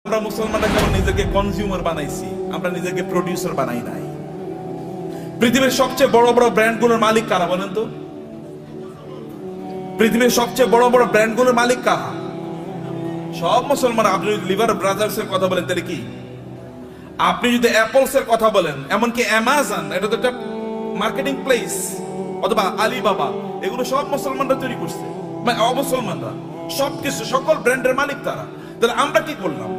আমরা মুসলমানরা কেবল নিজেকে কনজিউমার বানাইছি, আমরা নিজেকে প্রোডিউসার বানাই নাই। পৃথিবীর সবচেয়ে বড় বড় ব্র্যান্ডগুলোর মালিক কারা বলেন তো? পৃথিবীর সবচেয়ে বড় বড় ব্র্যান্ডগুলোর মালিক কারা? সব মুসলমান। আপনি যদি লিভার ব্রাদার্স এর কথা বলেন তাহলে কি? আপনি যদি অ্যাপলস এর কথা বলেন, এমনকি অ্যামাজন, এটা তো একটা মার্কেটিং প্লেস, অথবা আলিবাবা, এগুলো সব মুসলমানরা তৈরি করছে, মানে অমুসলমানরা। সবকিছু, সকল ব্র্যান্ডের মালিক তারা। তাহলে আমরা কি করলাম?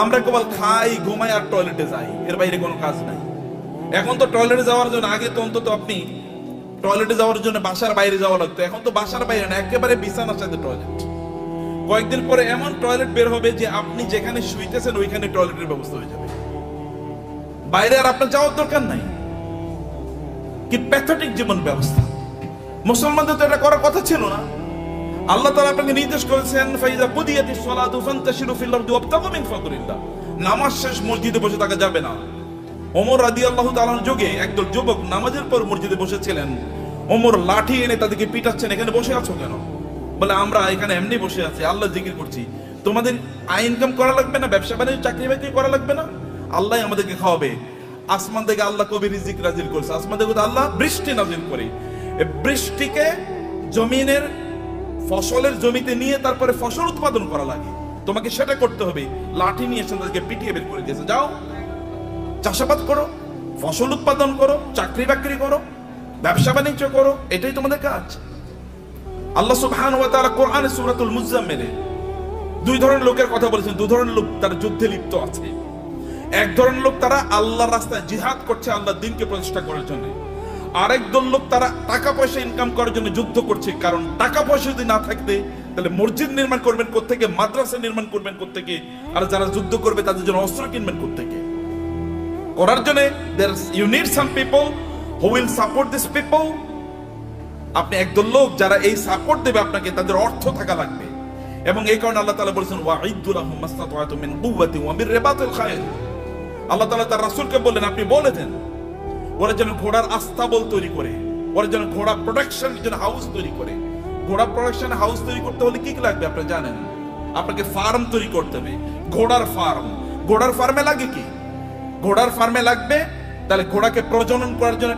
আমরা কেবল খাই, ঘুমাই আর টয়লেটে যাই, এর বাইরে কোনো কাজ নাই। এখন তো টয়লেটে যাওয়ার জন্য, আগে তো অন্তত আপনি টয়লেটে যাওয়ার জন্য বাসার বাইরে যাওয়া লাগতো, এখন তো বাসার বাইরে না, একেবারে বিছানার সাথে টয়লেট। কয়েকদিন পরে এমন টয়লেট বের হবে যে আপনি যেখানে শুইতেছেন ওইখানে টয়লেটের ব্যবস্থা হয়ে যাবে, বাইরে আর আপনার যাওয়ার দরকার নাই। কি প্যাথেটিক জীবন ব্যবস্থা! মুসলমানদের তো এটা করার কথা ছিল না। আল্লাহ তাআলা আপনাকে নির্দেশ করেছেন, ফাইজা কুদিয়াতিস সালাতু ফান্তাশিরু ফিল আরদি ওয়াবতাগু মিন ফাদলিল্লাহ। নামাজ শেষ মসজিদে বসে থাকা যাবে না। ওমর রাদিয়াল্লাহু তাআলার যুগে একদল যুবক নামাজের পর মসজিদে বসেছিলেন। ওমর লাঠি এনে তাদেরকে পিটাচ্ছেন, এখানে বসে আছো কেন? বলে, আমরা এখানে এমনি বসে আছি, আল্লাহ জিকির করছি। তোমাদের আয় ইনকাম করা লাগবে না? ব্যবসা বাণিজ্য, চাকরি বাকরি করা লাগবে না? আল্লাহ আমাদেরকে খাওয়াবে। আসমান থেকে আল্লাহ কবি রিজিক নাজিল করেছে, আসমান থেকে আল্লাহ বৃষ্টি নাজিল করে। এই বৃষ্টিকে জমিনের ফসলের জমিতে নিয়ে তারপরে ফসল উৎপাদন করা লাগে, তোমাকে সেটা করতে হবে। লাঠি নিয়ে এসে তাদেরকে পিটিয়ে বের করে দিয়েছে, যাও চাষাবাদ করো, ফসল উৎপাদন করো, চাকরি বাকরি করো, ব্যবসা বাণিজ্য করো, এটাই তোমাদের কাজ। আল্লাহ সুবহানাহু ওয়া তাআলা কোরআনে সূরাতুল মুজাম্মিলে দুই ধরনের লোকের কথা বলেছেন। দুই ধরনের লোক তারা যুদ্ধে লিপ্ত আছে। এক ধরনের লোক তারা আল্লাহর রাস্তায় জিহাদ করছে, আল্লাহর দ্বীনকে প্রতিষ্ঠা করার জন্য। আরেক দল লোক তারা টাকা পয়সা ইনকাম করার জন্য যুদ্ধ করছে। কারণ টাকা পয়সা যদি না থাকতে, তাহলে মসজিদ নির্মাণ করবেন কোত্থেকে, মাদ্রাসা নির্মাণ করবেন কোত্থেকে, আর যারা যুদ্ধ করবে তাদের জন্য অস্ত্র কিনবেন কোত্থেকে? করার জন্য you need some people who will support these people. আপনি একদল লোক যারা এই সাপোর্ট দেবে আপনাকে, তাদের অর্থ থাকা লাগবে। এবং এই কারণে আল্লাহ তাআলা বলেছেন, ওয়াইদু লাহুম মাসতাতা'তুম মিন কুওয়াতিন ওয়া মির রিবাতিল খায়ল। আল্লাহ তাআলা তার রাসূলকে বললেন, আপনি বলে দেন ওরা যেন ঘোড়ার আস্তাবল তৈরি করে, ওরা যেন ঘোড়া প্রোডাকশন যেন হাউস তৈরি করে। ঘোড়া প্রোডাকশন হাউস তৈরি করতে হলে কি কি লাগবে আপনারা জানেন? আপনাকে ফার্ম তৈরি করতে হবে, ঘোড়ার ফার্ম। ঘোড়ার ফার্মে লাগে কি? ঘোড়ার ফার্মে লাগবে, তাহলে ঘোড়াকে প্রজনন করার জন্য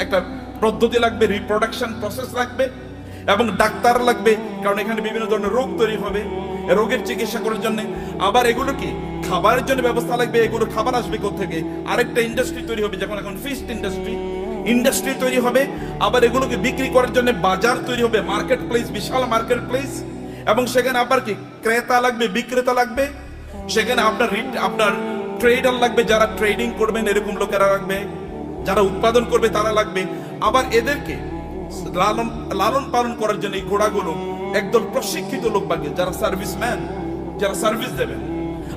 একটা পদ্ধতি লাগবে, রিপ্রোডাকশন প্রসেস লাগবে, এবং ডাক্তার লাগবে, কারণ এখানে বিভিন্ন ধরনের রোগ তৈরি হবে, রোগের চিকিৎসা করার জন্য। আবার এগুলো কি খাবারের জন্য ব্যবস্থা লাগবে, এগুলো খাবার আসবে কোত্থেকে? আরেকটা ইন্ডাস্ট্রি তৈরি হবে, যেমন এখন ফিশ ইন্ডাস্ট্রি তৈরি হবে। আবার এগুলোকে বিক্রি করার জন্য বাজার তৈরি হবে, মার্কেট প্লেস, বিশাল মার্কেট প্লেস। এবং সেখানে আবার কি ক্রেতা লাগবে, বিক্রেতা লাগবে। সেখানে আপনার ট্রেডার লাগবে, যারা ট্রেডিং করবেন এরকম লোকেরা লাগবে, যারা উৎপাদন করবে তারা লাগবে। আবার এদেরকে লালন পালন করার জন্য এই ঘোড়াগুলো একদল প্রশিক্ষিত লোক লাগবে, যারা সার্ভিসম্যান, যারা সার্ভিস দেবেন।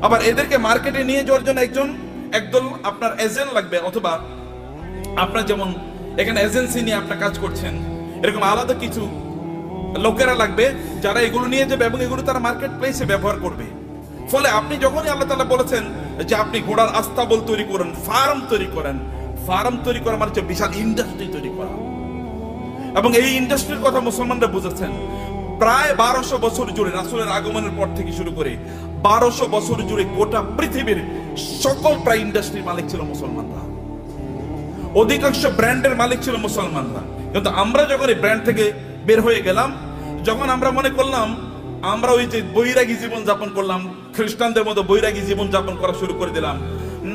আবার এদেরকে মার্কেটে নিয়ে যাওয়ার জন্য একদল আপনার এজেন্ট লাগবে, অথবা আপনার যেমন এখানে এজেন্সি নিয়ে আপনার কাজ করছেন, এরকম আলাদা কিছু লোকেরা লাগবে যারা এগুলো নিয়ে যাবে এবং এগুলো তারা মার্কেট প্লেসে ব্যবহার করবে। ফলে আপনি যখনই আল্লাহ তাআলা বলেছেন যে আপনি ঘোড়ার আস্তাবল তৈরি করেন, ফার্ম তৈরি করেন, ফার্ম তৈরি করা মানে হচ্ছে বিশাল ইন্ডাস্ট্রি তৈরি করা। এবং এই ইন্ডাস্ট্রির কথা মুসলমানরা বুঝেছেন। প্রায় 1200 বছর জুড়ে, রাসূলের আগমনের পর থেকে শুরু করে 1200 বছর জুড়ে গোটা পৃথিবীর সকল প্রায় ইন্ডাস্ট্রির মালিক ছিল মুসলমানরা। অধিকাংশ ব্র্যান্ডের মালিক ছিল মুসলমানরা। কিন্তু আমরা যখন এই ব্র্যান্ড থেকে বের হয়ে গেলাম, যখন আমরা মনে করলাম আমরা ওই যে বৈরাগী জীবন যাপন করলাম, খ্রিস্টানদের মতো বৈরাগী জীবন যাপন করা শুরু করে দিলাম।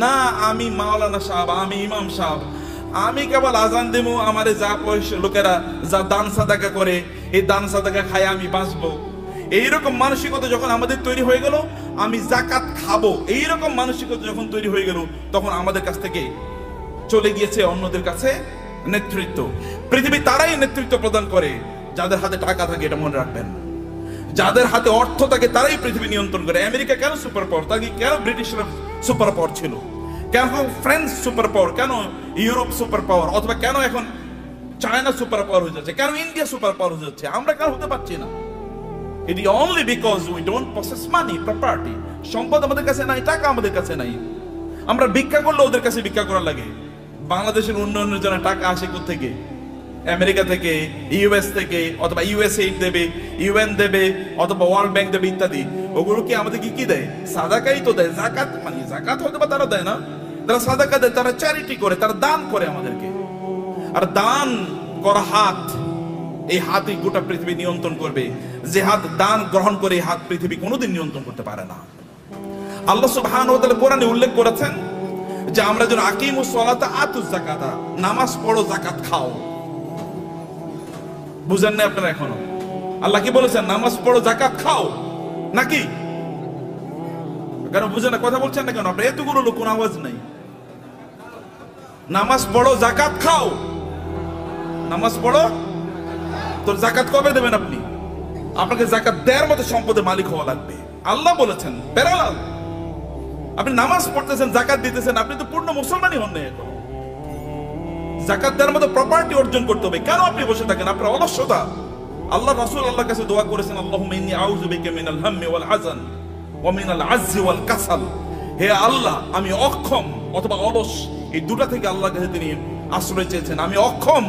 না, আমি মাওলানা সাহেব, আমি ইমাম সাহেব, আমি কেবল আজান দেবো, আমারে যা পয়সা লোকেরা যা দান সাদাকা করে, এই দান সাদাকা খায় আমি বাঁচবো, এইরকম মানসিকতা যখন আমাদের তৈরি হয়ে গেল, আমি যাকাত খাবো, এইরকম মানসিকতা যখন তৈরি হয়ে গেল, তখন আমাদের কাছ থেকে চলে গিয়েছে অন্যদের কাছে নেতৃত্ব। পৃথিবী তারাই নেতৃত্ব প্রদান করে যাদের হাতে টাকা থাকে, এটা মনে রাখবেন। যাদের হাতে অর্থ থাকে তারাই পৃথিবী নিয়ন্ত্রণ করে। আমেরিকা কেন সুপার পাওয়ার? তাকে কেন ব্রিটিশরা সুপার পাওয়ার ছিল? কেন ফ্রান্স সুপার পাওয়ার? কেন ইউরোপ সুপার পাওয়ার? অথবা কেন এখন চায়না সুপার পাওয়ার হয়ে যাচ্ছে? কেন ইন্ডিয়া সুপার পাওয়ার হয়ে যাচ্ছে? আমরা কেন হতে পারছি না? It is only because we don't possess money, property. সম্পদ আমাদের কাছে নাই, টাকা আমাদের কাছে নাই। আমরা ভিক্ষা করলে ওদের কাছে ভিক্ষা করা লাগে। বাংলাদেশের উন্নয়নের জন্য টাকা আসে কোত্থেকে? আমেরিকা থেকে, ইউএস থেকে, অথবা ইউএসএইড দেবে, ইউএন দেবে, অথবা ওয়ার্ল্ড ব্যাংক দেবে ইত্যাদি, ওগুলো কি আমাদেরকে কি দেয়? সাদাকাই তো দেয়। জাকাত মানে জাকাত হয়তো বা তারা দেয় না, তারা সাদাকা দেয়, তারা চ্যারিটি করে, তারা দান করে আমাদেরকে। আর দান করা হাত, এই হাতই গোটা পৃথিবী নিয়ন্ত্রণ করবে। যে হাত দান গ্রহণ করে, এই হাত পৃথিবী কোনোদিন নিয়ন্ত্রণ করতে পারে না। আল্লাহ সুবহানাহু ওয়া তাআলা কোরআনে উল্লেখ করেছেন যে আমরা যেন আকিমুস সালাতা আতুজ যাকাতা, নামাজ পড়ো, যাকাত খাও। বুঝেন না আপনারা এখনো? আল্লাহ কি বলেছেন? নামাজ পড়ো, যাকাত খাও, নাকি? কেন বুঝেন না? কথা বলছেন না কেন? আপনার এতগুলো লোক, কোন আওয়াজ নাই। নামাজ পড়ো, যাকাত খাও। নামাজ পড়ো, তোর যাকাত কবে দেবেন আপনি? আপনাকে যাকাত দেওয়ার মতো সম্পদের মালিক হওয়া লাগবে। আল্লাহ বলেছেন প্যারালাল। আপনি নামাজ পড়তেছেন, যাকাত দিতেছেন, আপনি তো পূর্ণ মুসলমানই হন না এখন। যাকাত দেওয়ার মতো প্রপার্টি অর্জন করতে হবে। কেন আপনি বসে থাকেন? আপনার অলসতা। আল্লাহ রাসূল আল্লাহর কাছে দোয়া করেছেন, আল্লাহুম্মা ইন্নী আউযু বিকা মিনাল হাম্মি ওয়াল হাযান ওয়া মিনাল আজজি ওয়াল কাসাল। হে আল্লাহ, আমি অক্ষম অথবা অলস, এই দুটা থেকে আল্লাহর কাছে তিনি আশ্রয় চেয়েছেন। আমি অক্ষম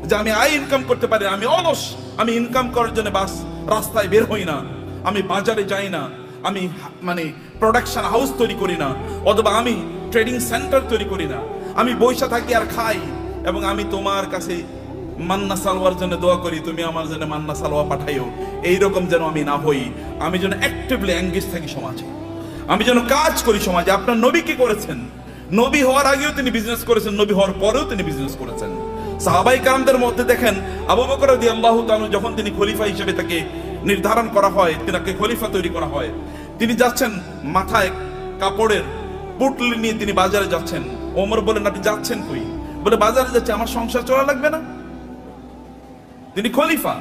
যে আমি আয় ইনকাম করতে পারি, আমি অলস, আমি ইনকাম করার জন্য বাস রাস্তায় বের হই না, আমি বাজারে যাই না, আমি মানে প্রোডাকশন হাউস তৈরি করি না, অথবা আমি ট্রেডিং সেন্টার তৈরি করি না, আমি বৈশা থাকি আর খাই। এবং আমি তোমার কাছে মান্না সালোয়ার জন্য দোয়া করি, তুমি আমার জন্য মান্না সালোয়া পাঠাইও। এইরকম যেন আমি না হই। আমি যেন অ্যাক্টিভলি এঙ্গেজ থাকি সমাজে, আমি যেন কাজ করি সমাজে। আপনার নবী কি করেছেন? নবী হওয়ার আগেও তিনি বিজনেস করেছেন, নবী হওয়ার পরেও তিনি বিজনেস করেছেন। সাহাবায়ে কেরামদের মধ্যে দেখেন, আবু বকর রাদিয়াল্লাহু তাআলা যখন তিনি খলিফা হিসেবে তাকে নির্ধারণ করা হয়, তিনাকে খলিফা তৈরি করা হয়, তিনি যাচ্ছেন মাথায় কাপড়ের পুটলি নিয়ে তিনি বাজারে যাচ্ছেন। ওমর বলেন, আপনি যাচ্ছেন কই? বলে, বাজারে যাচ্ছে, আমার সংসার চলা লাগবে না? তিনি খলিফা।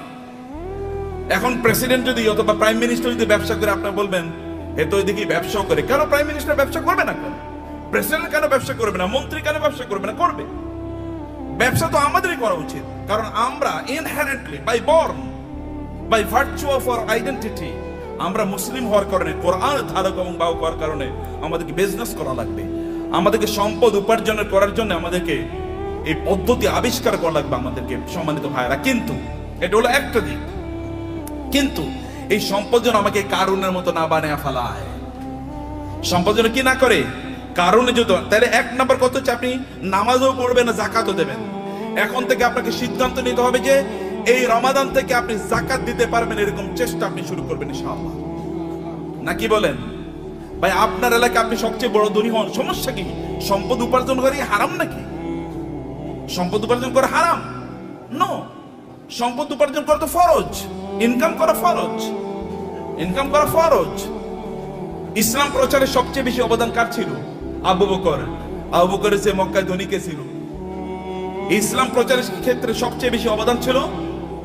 এখন প্রেসিডেন্ট যদি অথবা প্রাইম মিনিস্টার যদি ব্যবসা করে, আপনারা বলবেন এ তো এদিকে ব্যবসা করে। কেন প্রাইম মিনিস্টার ব্যবসা করবে না? কেন প্রেসিডেন্ট কেন ব্যবসা করবে না? মন্ত্রী কেন ব্যবসা করবে না? করবে। ব্যবসা তো আমাদেরই করা উচিত, কারণ আমরা inherently by born, by virtue of our identity, আমরা মুসলিম হওয়ার কারণে, কোরআন ধারক এবং বাহক হওয়ার কারণে আমাদেরকে বিজনেস করা লাগবে। আমাদেরকে সম্পদ উপার্জনের করার জন্য আমাদেরকে এই পদ্ধতি আবিষ্কার করা লাগবে আমাদেরকে, সম্মানিত ভাইরা। কিন্তু এটা হলো একটা দিক। কিন্তু এই সম্পদ যেন আমাকে কারুনের মতো না বানায় ফেলায়। সম্পদ যেন কি না করে, কারণে যদি, তাহলে এক নাম্বার কত হচ্ছে, আপনি নামাজও পড়বেন না, যাকাতও দেবেন। এখন থেকে আপনাকে সিদ্ধান্ত নিতে হবে যে এই রমাদান থেকে আপনি যাকাত দিতে পারবেন, এরকম চেষ্টা আপনি শুরু করবেন ইনশাআল্লাহ। নাকি বলেন? ভাই, আপনার এলাকায় আপনি সবচেয়ে বড় ধনী হন, সমস্যা কি? সম্পদ উপার্জন করা হারাম নাকি? সম্পদ উপার্জন করা হারাম? নো, সম্পদ উপার্জন করা তো ফরজ। ইনকাম করা ফরজ, ইনকাম করা ফরজ। ইসলাম প্রচারে সবচেয়ে বেশি অবদান কার ছিল? আবু বকর। আবু বকরের চেয়ে মক্কায় ধনী কে ছিল? ইসলাম প্রচারের ক্ষেত্রে সবচেয়ে বেশি অবদান ছিল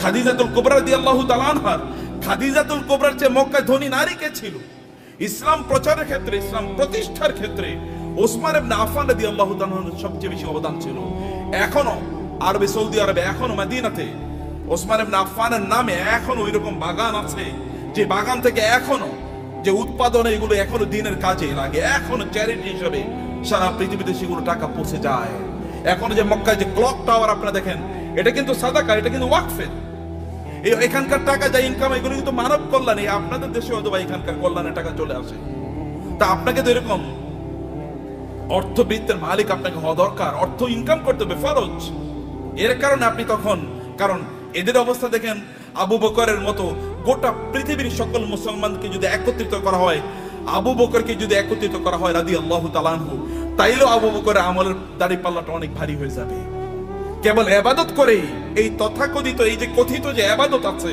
খাদিজাতুল কুবরা রাদিয়াল্লাহু তাআলা আনহার। খাদিজাতুল কুবরার চেয়ে মক্কায় ধনী নারী কে ছিল? ইসলাম প্রচারের ক্ষেত্রে, ইসলাম প্রতিষ্ঠার ক্ষেত্রে ওসমান ইবনে আফফান রাদিয়াল্লাহু তাআলা সবচেয়ে বেশি অবদান ছিল। এখনো আরবে, সৌদি আরবে, এখনো মদিনাতে ওসমান ইবনে আফফানের নামে এখনো ওইরকম বাগান আছে, যে বাগান থেকে এখনো যে উৎপাদন, এগুলো এখনো দিনের কাজে লাগে, এখনো চ্যারিটি হিসেবে সারা পৃথিবীতে সেগুলো টাকা পৌঁছে যায়। এখনো যে মক্কায় যে ক্লক টাওয়ার আপনারা দেখেন, এটা কিন্তু সাদাকা, এটা কিন্তু ওয়াকফের। এখানকার টাকা যা ইনকাম, এগুলো কিন্তু মানব কল্যাণে। আপনাদের দেশে হয়তো বা এখানকার কল্যাণে টাকা চলে আসে। তা আপনাকে তো এরকম অর্থবৃত্তের মালিক আপনাকে হওয়া দরকার। অর্থ ইনকাম করতে হবে, ফরজ। এর কারণে আপনি তখন, কারণ এদের অবস্থা দেখেন, আবু বকরের মতো গোটা পৃথিবীর সকল মুসলমানকে যদি একত্রিত করা হয়, আবু বকরকে যদি একত্রিত করা হয় রাদিয়াল্লাহু তাআলা আনহু, তাইলেও আবু বকরের আমলের দাড়িপাল্লাটা অনেক ভারী হয়ে যাবে। কেবল ইবাদত করেই, এই তথাকথিত, এই যে কথিত যে ইবাদত আছে,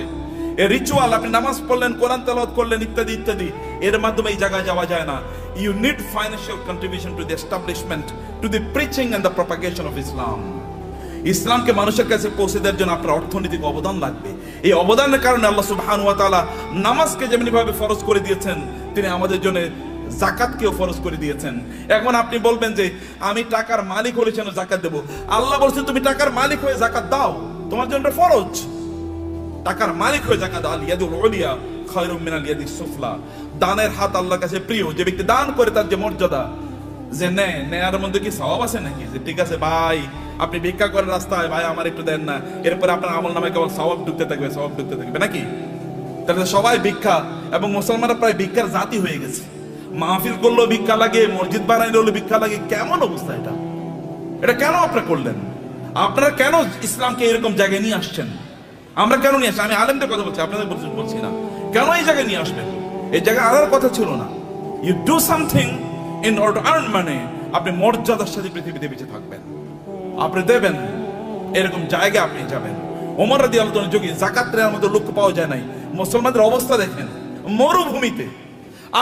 এই রিচুয়াল, আপনি নামাজ পড়লেন, কোরআন তেলাওয়াত করলেন, ইত্যাদি ইত্যাদি, এর মাধ্যমে এই জায়গায় যাওয়া যায় না। You need financial contribution to the establishment, to the preaching and the propagation of Islam. ইসলামকে মানুষের কাছে পৌঁছে দেওয়ার জন্য আপনার অর্থনৈতিক অবদান লাগবে। এই অবদানের কারণে আল্লাহ সুবহানাহু ওয়া তাআলা নামাজকে যেমনি ভাবে ফরজ করে দিয়েছেন, তিনি আমাদের জন্য যাকাতকেও ফরজ করে দিয়েছেন। এখন আপনি বলবেন যে আমি টাকার মালিক হলে যেন যাকাত দেব। আল্লাহ বলছেন তুমি টাকার মালিক হয়ে যাকাত দাও, তোমার জন্য ফরজ। টাকার মালিক হয়ে যাকাত দাও। আল ইয়াদুল উলিয়া খায়রুম মিনাল ইয়াদিস সুফলা। দানের হাত আল্লাহর কাছে প্রিয়। যে ব্যক্তি দান করে তার যে মর্যাদা, যে নেয়ার মধ্যে কি সওয়াব আছে নাকি? যে ঠিক আছে ভাই আপনি ভিক্ষা করেন রাস্তায়, ভাই আমার একটু দেন না, এরপরে আপনার আমল নামে কেবল সওয়াব ঢুকতে থাকবে, সওয়াব ঢুকতে থাকবে নাকি? তাহলে সবাই ভিক্ষা, এবং মুসলমানরা প্রায় ভিক্ষার জাতি হয়ে গেছে। মাহফিল করলেও ভিক্ষা লাগে, মসজিদ বানাইলেও ভিক্ষা লাগে। কেমন অবস্থা এটা? এটা কেন আপনারা করলেন? আপনারা কেন ইসলামকে এরকম জায়গায় নিয়ে আসছেন? আমরা কেন নিয়ে আসছি? আমি আলেমদের কথা বলছি, আপনাদের বলছি না। কেন এই জায়গায় নিয়ে আসবেন? এই জায়গায় আনার কথা ছিল না। You do something in order to earn money. আপনি মর্যাদার সাথে পৃথিবীতে বেঁচে থাকবেন, আপনি দেবেন, এরকম জায়গায় আপনি যাবেন। ওমর রাদিয়াল্লাহু আনহু যুগে জাকাত নেওয়ার মতো লোক পাওয়া যায় নাই। মুসলমানদের অবস্থা দেখেন, মরুভূমিতে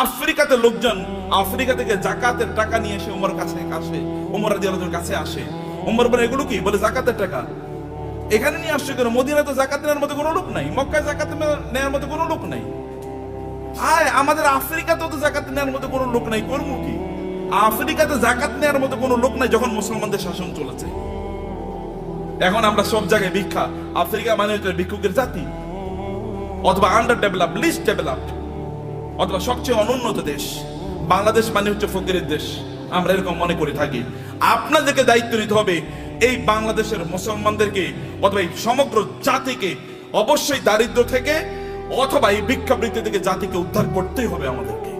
আফ্রিকাতে লোকজন আফ্রিকা থেকে জাকাতের টাকা নিয়ে এসে ওমর কাছে আসে, ওমর রাদিয়াল্লাহু আনহুর কাছে আসে। ওমর বলে এগুলো কি? বলে জাকাতের টাকা। এখানে নিয়ে আসছে কেন? মদিনায় তো জাকাত নেওয়ার মতো কোনো লোক নাই, মক্কায় জাকাত নেওয়ার মতো কোনো লোক নাই। আয় আমাদের আফ্রিকাতেও তো জাকাত নেওয়ার মতো কোনো লোক নাই, করবো কি? আফ্রিকাতে জাকাত নেওয়ার মতো কোনো লোক নাই যখন মুসলমানদের শাসন চলেছে। এখন আমরা সব জায়গায় ভিক্ষা। আফ্রিকা মানে হচ্ছে ভিক্ষুকের জাতি, অথবা আন্ডার ডেভেলপ, লিস্ট ডেভেলপড, অথবা সবচেয়ে অনুন্নত দেশ। বাংলাদেশ মানে হচ্ছে ফকিরের দেশ, আমরা এরকম মনে করে থাকি। আপনাদেরকে দায়িত্ব নিতে হবে এই বাংলাদেশের মুসলমানদেরকে, অথবা এই সমগ্র জাতিকে অবশ্যই দারিদ্র থেকে অথবা এই ভিক্ষাবৃত্তি থেকে জাতিকে উদ্ধার করতেই হবে আমাদেরকে।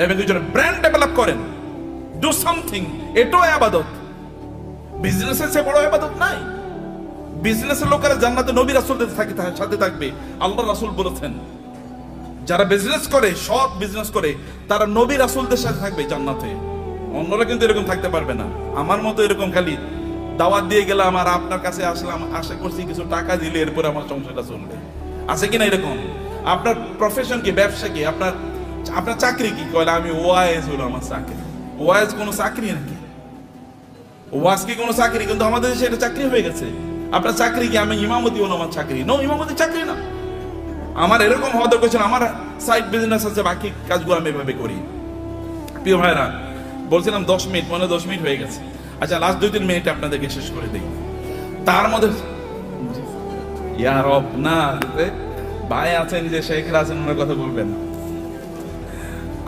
এবং দুজনে ব্র্যান্ড ডেভেলপ করেন, ডু সামথিং। এটাও ইবাদত। বিজনেসের চেয়ে বড় ইবাদত নাই। বিজনেসের লোকেরা জান্নাতে নবী রাসূলদের সাথে থাকবে। আল্লাহ রাসূল বলেছেন যারা বিজনেস করে, সৎ বিজনেস করে, তারা নবী রাসূলদের সাথে থাকবে জান্নাতে। অন্যরা কিন্তু এরকম থাকতে পারবে না। আমার মতো এরকম খালি দাওয়াত দিয়ে গেলাম আর আপনার কাছে আসলাম, আশা করছি কিছু টাকা দিলে এরপরে আমার সংসারটা চলবে, আছে কিনা এরকম? আপনার প্রফেশন কি? ব্যবসা কি? আপনার চাকরি কি? কয়লা আমি ওয়াইজ হলো আমার চাকরি। ওয়াইজ কোনো চাকরি নাকি? ওয়াজ কি কোনো চাকরি? কিন্তু আমাদের দেশে এটা চাকরি হয়ে গেছে। আপনার চাকরি কি? আমি ইমামতি হলো আমার চাকরি। নো, ইমামতি চাকরি না। আমার এরকম হওয়া দরকার ছিল, আমার সাইড বিজনেস আছে, বাকি কাজগুলো আমি এভাবে করি। প্রিয় ভাইরা, বলছিলাম 10 মিনিট, মনে 10 মিনিট হয়ে গেছে। আচ্ছা, লাস্ট 2-3 মিনিট আপনাদেরকে শেষ করে দিই। তার মধ্যে ইয়া রব না, ভাই আছেন যে শেখরা আছেন, ওনার কথা বলবেন।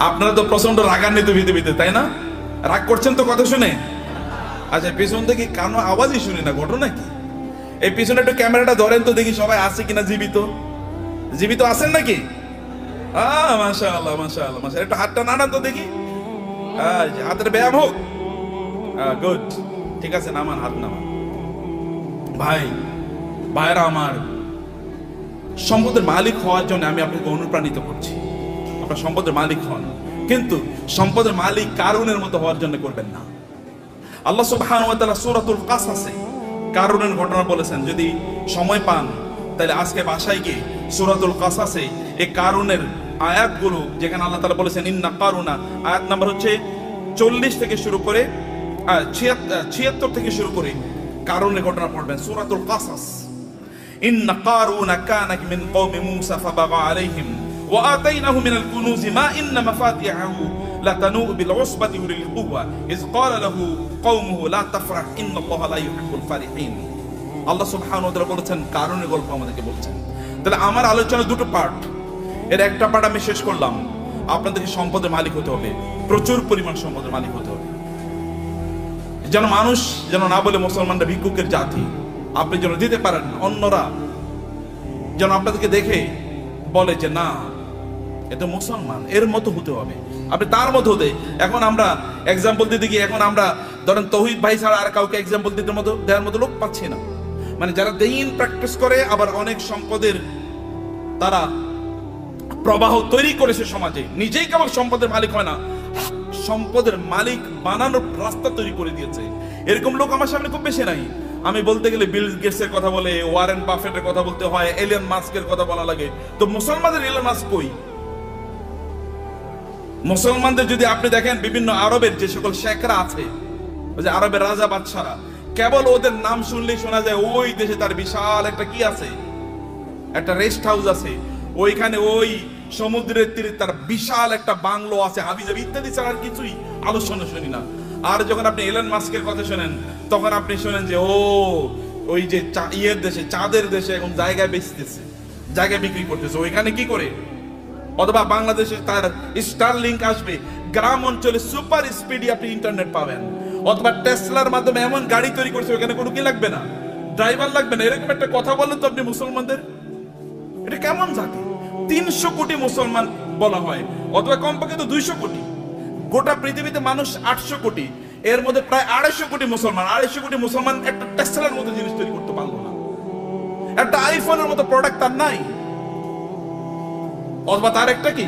আপনারা তো প্রচন্ড রাগান্বিত ভিতরে, তাই না? রাগ করছেন তো কথা শুনে? আচ্ছা, পিছন থেকে কানো আওয়াজই শুনি না, ঘটনা কি? এই পিছনে একটু ক্যামেরাটা ধরেন তো দেখি সবাই আছে কিনা জীবিত। জীবিত আছেন নাকি? মাশাআল্লাহ মাশাআল্লাহ মাশাআল্লাহ। একটু হাতটা নাড়ান তো দেখি, হাতের ব্যায়াম হোক। গুড, ঠিক আছে, নামান, হাত নামান। ভাইরা আমার, সম্পদের মালিক হওয়ার জন্য আমি আপনাকে অনুপ্রাণিত করছি। আপনার সম্পদের মালিক হন, কিন্তু সম্পদের মালিক কারুনের মতো হওয়ার জন্য করবেন না। আল্লাহ সুবহানাহু ওয়া তাআলা সূরাতুল কাসাসে কারুনের ঘটনা বলেছেন। যদি সময় পান তাহলে আজকে বাসায় গিয়ে সূরাতুল কাসাসে এই কারুনের আয়াতগুলো, যেখানে আল্লাহ তাআলা বলেছেন ইন্না কারুনা, আয়াত নাম্বার হচ্ছে 40 থেকে শুরু করে 76 থেকে শুরু করে কারুনের ঘটনা পড়বেন। সূরাতুল কাসাস। ইন্না কারুনা কানা মিন কওমি মূসা ফাবাগা আলাইহিম ওয়া আতাইনাহু মিনাল কুনুজি মা ইন্না মাফাতিহাহু লাতানূ বিল উসবাতি উলিল কুওয়া ইয ক্বালা লাহু কওমুহু লা তাফরাহ ইন্নাল্লাহা লা ইউহিব্বুল ফারিহিন। আল্লাহ সুবহানাহু ওয়া তাআলা বলেছেন, কারুনের গল্প আমাদেরকে বলছেন। তাহলে আমার আলোচনা দুটো পার্ট, এর একটা পার্ট আমি শেষ করলাম। আপনাদেরকে সম্পদের মালিক হতে হবে, প্রচুর পরিমাণ সম্পদের মালিক হতে হবে, যেন মানুষ যেন না বলে মুসলমানরা ভিক্ষুকের জাতি। আপনি যেন দিতে পারেন, অন্যরা যেন আপনাদেরকে দেখে বলে যে না, এ তো মুসলমান, এর মতো হতে হবে, আপনি তার মতো হতে। এখন আমরা এক্সাম্পল দিতে গিয়ে এখন আমরা ধরেন তৌহিদ ভাই ছাড়া আর কাউকে এক্সাম্পল দিতে মতো দেওয়ার মতো লোক পাচ্ছি না। মানে যারা দ্বীন প্র্যাকটিস করে, আবার অনেক সম্পদের তারা প্রবাহ তৈরি করেছে সমাজে, নিজেই কেবল সম্পদের মালিক হয় না, সম্পদের মালিক বানানোর রাস্তা তৈরি করে দিয়েছে। এরকম লোক আমার সামনে খুব বেশি নাই। আমি বলতে গেলে বিল গেটসের কথা বলে, ওয়ারেন বাফেটের কথা বলতে হয়, এলিয়ন মাস্কের কথা বলা লাগে। তো মুসলমানদের এলিয়ন মাস্ক কই? মুসলমানদের যদি আপনি দেখেন, বিভিন্ন আরবের যে সকল শেখরা আছে, ওই যে আরবের রাজা বাদশারা, কেবল ওদের নাম শুনলেই শোনা যায় ওই দেশে তার বিশাল একটা কি আছে, একটা রেস্ট হাউস আছে, ওইখানে ওই সমুদ্রের তীরে তার বিশাল একটা বাংলো আছে, হাবিজাবি ইত্যাদি ছাড়া আর কিছুই আলোচনা শুনি না। আর যখন আপনি এলন মাস্কের কথা শোনেন, তখন আপনি শোনেন যে ওই যে ইয়ের দেশে, চাঁদের দেশে এখন জায়গা বেচতেছে, জায়গা বিক্রি করতেছে। ওইখানে কি করে? অথবা বাংলাদেশে তার স্টার লিংক আসবে, গ্রাম অঞ্চলে সুপার স্পিডে আপনি ইন্টারনেট পাবেন। অথবা টেসলার মাধ্যমে এমন গাড়ি তৈরি করছে ওখানে কোনো কি লাগবে না, ড্রাইভার লাগবে না। এরকম একটা কথা বলেন তো আপনি মুসলমানদের, এটা কেমন জাতি? 300 কোটি মুসলমান বলা হয়, অথবা কমপক্ষে তো 200 কোটি। গোটা পৃথিবীতে মানুষ 800 কোটি, এর মধ্যে প্রায় 250 কোটি মুসলমান। 250 কোটি মুসলমান একটা টেসলার মতো জিনিস তৈরি করতে পারলো না, একটা আইফোনের মতো প্রোডাক্ট তার নাই। অথবা তার একটা কি,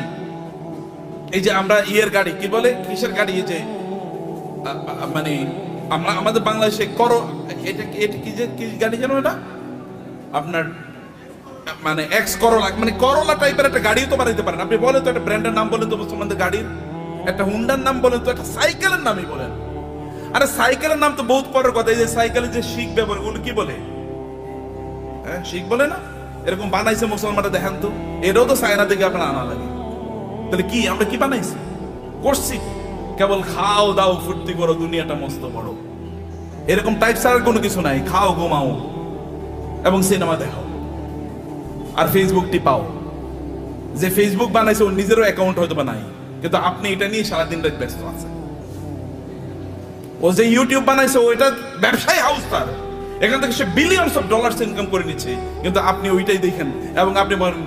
এই যে আমরা ইয়ের গাড়ি কি বলে, কিসের গাড়ি, এই যে মানে আমরা আমাদের বাংলাদেশে এটা কি যে কি গাড়ি জানো, এটা আপনার মানে এক্স করোলা, মানে করোলা টাইপের একটা গাড়ি তো বানাইতে পারেন আপনি। বলেন তো একটা ব্র্যান্ডের নাম বলেন তো মুসলমানদের গাড়ির, একটা হুন্ডার নাম বলেন তো, একটা সাইকেলের নামই বলেন। আরে সাইকেলের নাম তো বহুত পরের কথা। এই যে সাইকেলের যে শিখ ব্যবহার, ওগুলো কি বলে? হ্যাঁ, শিখ বলে না? এরকম বানাইছে মুসলমানরা, দেখেন তো। এটাও তো চায়না থেকে আপনার আনা লাগে। তাহলে কি আমরা কি বানাইছি করছি? কেবল খাও দাও ফুর্তি করো, দুনিয়াটা মস্ত বড়, এরকম টাইপ ছাড়া কোনো কিছু নাই। খাও ঘুমাও এবং সিনেমা দেখো আর ফেসবুক টিপাও। যে ফেসবুক বানাইছে ওর নিজেরও অ্যাকাউন্ট হয়তো বা নাই, কিন্তু আপনি এটা নিয়ে সারাদিন রাত ব্যস্ত আছেন। ও যে ইউটিউব বানাইছে ওইটা ব্যবসায়ী হাউস, তার এখান থেকে সে বিলিয়নস অফ ডলার্স ইনকাম করে নিচ্ছে, কিন্তু আপনি ওইটাই দেখেন এবং আপনি বলেন